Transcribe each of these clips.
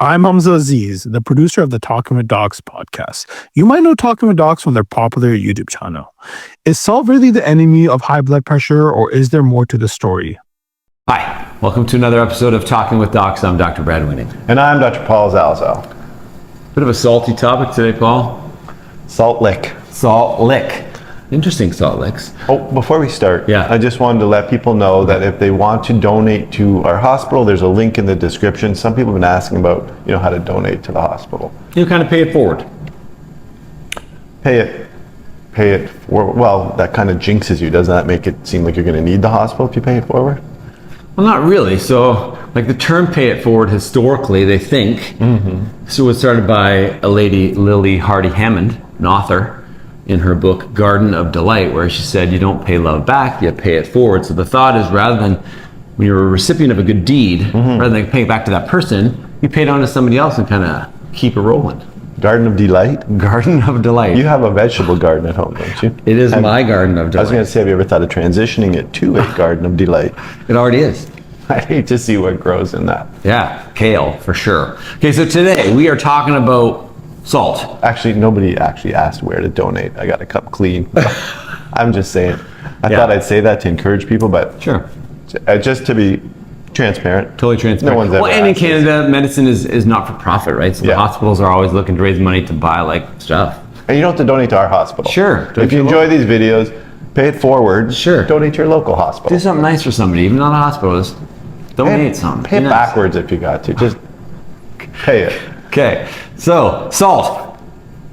I'm Hamza Aziz, the producer of the Talking with Docs podcast. You might know Talking with Docs from their popular YouTube channel. Is salt really the enemy of high blood pressure, or is there more to the story? Hi, welcome to another episode of Talking with Docs. I'm Dr. Brad Weening. And I'm Dr. Paul Zalzal. Bit of a salty topic today, Paul. Salt lick. Salt lick. Interesting salt licks. Oh, before we start, Yeah. I just wanted to let people know that if they want to donate to our hospital, there's a link in the description. Some people have been asking about, how to donate to the hospital. You kind of pay it forward. Pay it forward. Well, that kind of jinxes you. Doesn't that make it seem like you're going to need the hospital if you pay it forward? Well, not really. So, like the term pay it forward, historically, they think, so it was started by a lady, Lily Hardy Hammond, an author, in her book Garden of Delight, where she said you don't pay love back, you pay it forward. So the thought is, rather than when you're a recipient of a good deed, rather than paying it back to that person, you pay it on to somebody else and kind of keep it rolling. Garden of Delight? Garden of Delight. You have a vegetable garden at home, don't you? It is my Garden of Delight. I was going to say, have you ever thought of transitioning it to a Garden of Delight? It already is. I hate to see what grows in that. Yeah, kale for sure. Okay, so today we are talking about salt. Actually, nobody actually asked where to donate. I got a cup clean. I'm just saying. I thought I'd say that to encourage people, but Sure. Just to be transparent. Totally transparent. No one's ever and in asked this. Canada, medicine is not for profit, right? So the hospitals are always looking to raise money to buy stuff. And you don't have to donate to our hospital. Sure. If you enjoy these videos, pay it forward. Sure. Donate to your local hospital. Do something nice for somebody, even not a hospital. Just donate something. Pay it Be nice. backwards if you got to. Just pay it. Okay, so salt.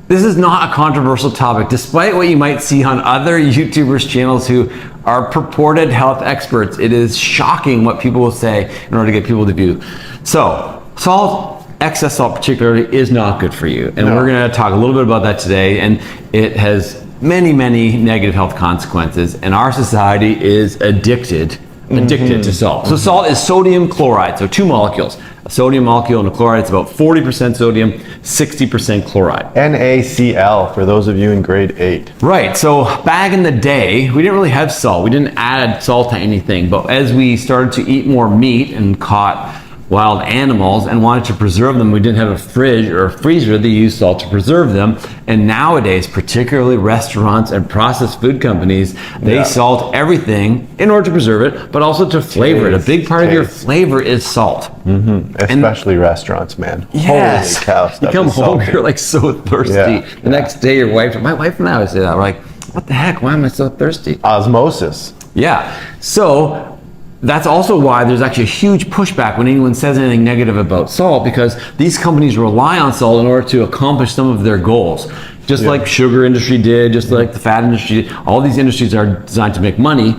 This is not a controversial topic, despite what you might see on other YouTubers' channels who are purported health experts. It is shocking what people will say in order to get people to view. So, salt, excess salt particularly, is not good for you. And we're going to talk a little bit about that today. And it has many, many negative health consequences. And our society is addicted to salt. So salt is sodium chloride, so two molecules. A sodium molecule and a chloride, it's about 40% sodium, 60% chloride. NaCl for those of you in grade 8. Right, so back in the day, we didn't really have salt. We didn't add salt to anything, but as we started to eat more meat and caught wild animals and wanted to preserve them, we didn't have a fridge or a freezer. They used salt to preserve them. And nowadays, particularly restaurants and processed food companies, they salt everything in order to preserve it, but also to flavor it. A big part of your flavor is salt. Especially restaurants, man. Yes. Holy cow, stuff You come is home, salty. you're like so thirsty. The next day, my wife and I would say that. We're like, what the heck? Why am I so thirsty? Osmosis. Yeah. So that's also why there's actually a huge pushback when anyone says anything negative about salt, because these companies rely on salt in order to accomplish some of their goals. Just like sugar industry did, just like the fat industry did. All these industries are designed to make money,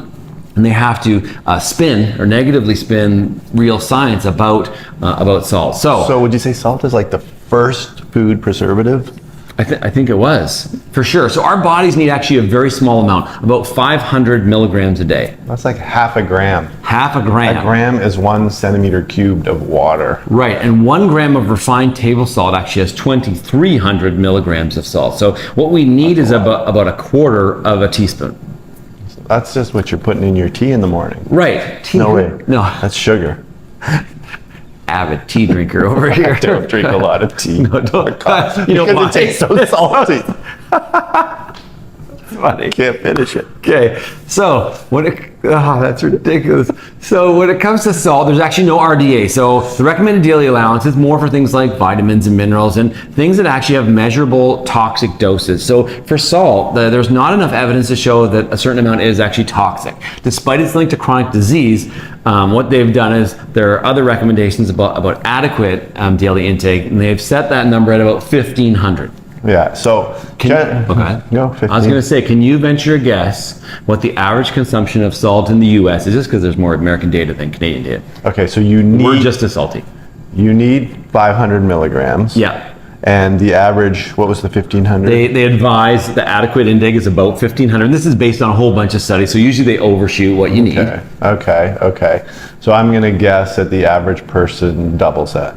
and they have to spin or negatively spin real science about salt. So would you say salt is like the first food preservative? I think it was, for sure. So our bodies need actually a very small amount, about 500 milligrams a day. That's like half a gram. Half a gram. A gram is 1 centimeter cubed of water. Right, and 1 gram of refined table salt actually has 2,300 milligrams of salt. So what we need is about a quarter of a teaspoon. That's just what you're putting in your tea in the morning. Right. Tea. No way. No. That's sugar. Avid tea drinker over here. I don't drink a lot of tea. No, don't. You don't because mind. it tastes so salty. Funny. Can't finish it. Okay, so that's ridiculous. So when it comes to salt, there's actually no RDA. So the recommended daily allowance is more for things like vitamins and minerals and things that actually have measurable toxic doses. So for salt, there's not enough evidence to show that a certain amount is actually toxic. Despite its link to chronic disease, what they've done is there are other recommendations about adequate daily intake, and they've set that number at about 1,500. Yeah, so... Okay. No, 15. I was going to say, can you venture a guess what the average consumption of salt in the U.S. is? Just because there's more American data than Canadian data. Okay, so you need... We're just as salty. You need 500 milligrams. Yeah. And the average, what was the 1,500? They advise the adequate intake is about 1,500. This is based on a whole bunch of studies, so usually they overshoot what you need. Okay. So I'm going to guess that the average person doubles that.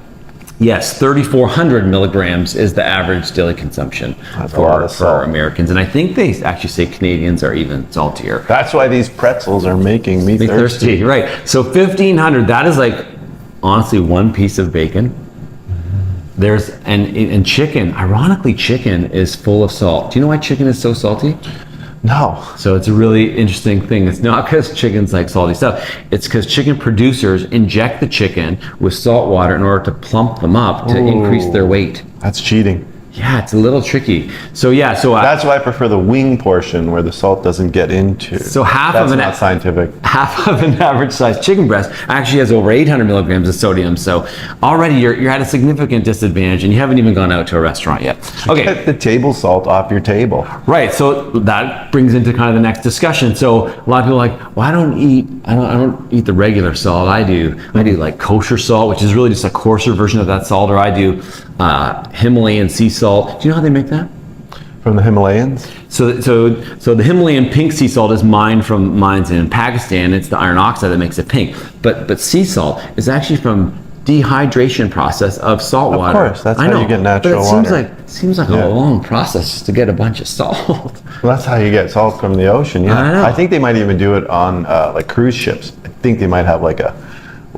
Yes, 3,400 milligrams is the average daily consumption for Americans. And I think they actually say Canadians are even saltier. That's why these pretzels are making me thirsty. Right. So 1,500, that is like, honestly, one piece of bacon. And chicken, ironically, chicken is full of salt. Do you know why chicken is so salty? No. So it's a really interesting thing. It's not because chicken's like salty stuff. It's because chicken producers inject the chicken with salt water in order to plump them up to increase their weight. That's cheating. Yeah, it's a little tricky. So That's why I prefer the wing portion where the salt doesn't get into. So That's not scientific. half of an average sized chicken breast actually has over 800 milligrams of sodium. So already you're at a significant disadvantage, and you haven't even gone out to a restaurant yet. Okay. Get the table salt off your table. Right. So that brings into kind of the next discussion. So a lot of people are like, well, I don't eat the regular salt. I do like kosher salt, which is really just a coarser version of that salt, or I do Himalayan sea salt. Do you know how they make that? From the Himalayas? So the Himalayan pink sea salt is mined from mines in Pakistan. It's the iron oxide that makes it pink. But sea salt is actually from dehydration process of salt water. Of course, that's how you get natural water. But it seems like a long process just to get a bunch of salt. Well, that's how you get salt from the ocean. Yeah, I know. I think they might even do it on like cruise ships. I think they might have like a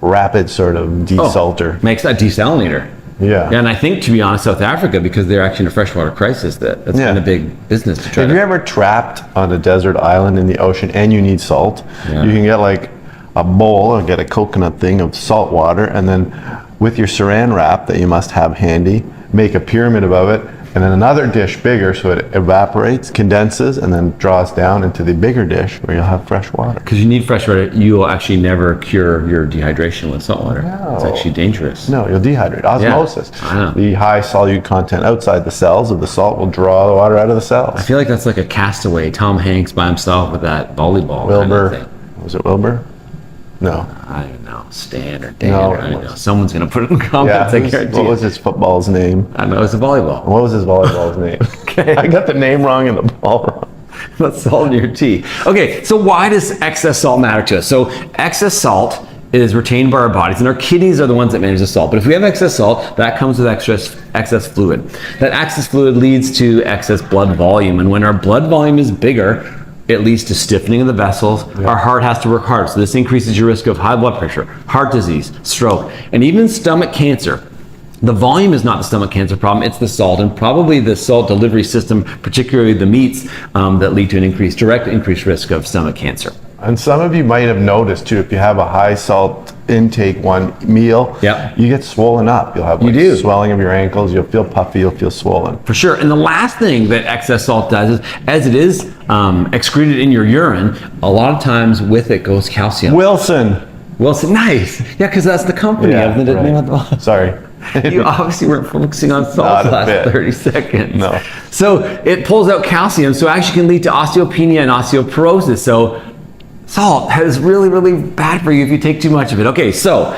rapid sort of desalter. Makes that desalinator. Yeah. And I think, to be honest, South Africa, because they're actually in a freshwater crisis, that's been a big business to try If you're ever trapped on a desert island in the ocean and you need salt, you can get like a bowl or get a coconut thing of salt water, and then with your saran wrap that you must have handy, make a pyramid above it, and then another dish bigger so it evaporates, condenses, and then draws down into the bigger dish where you'll have fresh water. Because you need fresh water, you will actually never cure your dehydration with salt water. No. It's actually dangerous. No, you'll dehydrate. Osmosis. I know. The high solute content outside the cells of the salt will draw the water out of the cells. I feel like that's like a Castaway, Tom Hanks by himself with that volleyball Wilbur. kind of thing. Was it Wilbur? No. I don't know, Stan or Dan. No, I don't know. Someone's going to put it in comments, I guarantee. What was his football's name? I know, it's a volleyball. What was his volleyball's name? Okay. I got the name wrong and the ball wrong. That's salt in your tea. Okay, so why does excess salt matter to us? So excess salt is retained by our bodies, and our kidneys are the ones that manage the salt. But if we have excess salt, that comes with excess fluid. That excess fluid leads to excess blood volume, and when our blood volume is bigger, it leads to stiffening of the vessels. Our heart has to work hard. So this increases your risk of high blood pressure, heart disease, stroke, and even stomach cancer. The volume is not the stomach cancer problem, it's the salt, and probably the salt delivery system, particularly the meats, that lead to an direct increased risk of stomach cancer. And some of you might have noticed too, if you have a high salt intake one meal, you get swollen up. You'll have like swelling of your ankles, you'll feel puffy, you'll feel swollen. For sure. And the last thing that excess salt does is, as it is excreted in your urine, a lot of times with it goes calcium. Wilson, nice. Yeah, because that's the company of the name of the. Sorry. You obviously weren't focusing on salt the last 30 seconds. No. So it pulls out calcium, so it actually can lead to osteopenia and osteoporosis. So salt is really, really bad for you if you take too much of it. Okay, so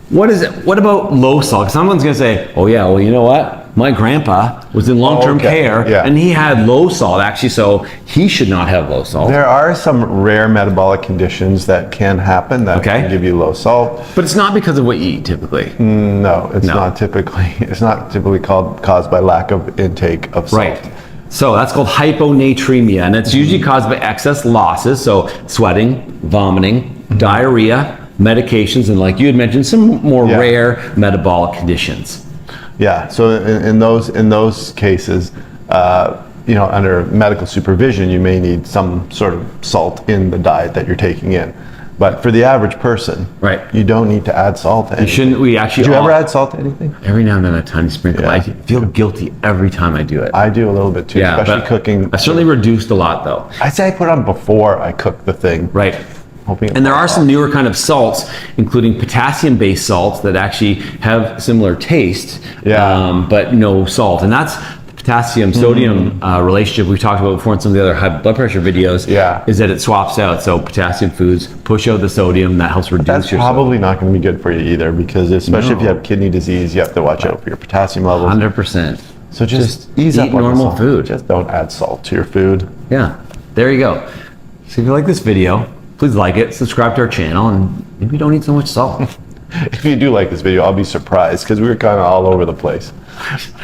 what about low salt? Someone's gonna say, oh yeah, well, you know what? My grandpa was in long-term care and he had low salt actually, so he should not have low salt. There are some rare metabolic conditions that can happen that can give you low salt. But it's not because of what you eat typically. No, it's not typically. It's not typically caused by lack of intake of salt. Right. So that's called hyponatremia, and it's usually caused by excess losses, so sweating, vomiting, diarrhea, medications, and like you had mentioned, some more rare metabolic conditions. Yeah, so in those cases, under medical supervision, you may need some sort of salt in the diet that you're taking in. But for the average person, you don't need to add salt to anything. Shouldn't we actually? Do you ever add salt to anything? Every now and then a tiny sprinkle. I feel guilty every time I do it. I do a little bit too, especially cooking. I certainly reduced a lot though. I say I put on before I cook the thing. Right. And there are some newer kind of salts, including potassium-based salts that actually have similar taste, but no salt. And that's the potassium-sodium relationship we've talked about before in some of the other high blood pressure videos, is that it swaps out. So potassium foods push out the sodium, that helps reduce your probably not going to be good for you either, because especially if you have kidney disease, you have to watch out for your potassium levels. 100%. So just ease up on normal food. Just don't add salt to your food. Yeah, there you go. So if you like this video, please like it, subscribe to our channel, and maybe don't eat so much salt. If you do like this video, I'll be surprised because we were kind of all over the place.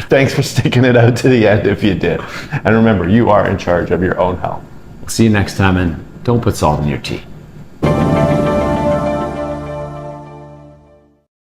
Thanks for sticking it out to the end if you did. And remember, you are in charge of your own health. See you next time, and don't put salt in your tea.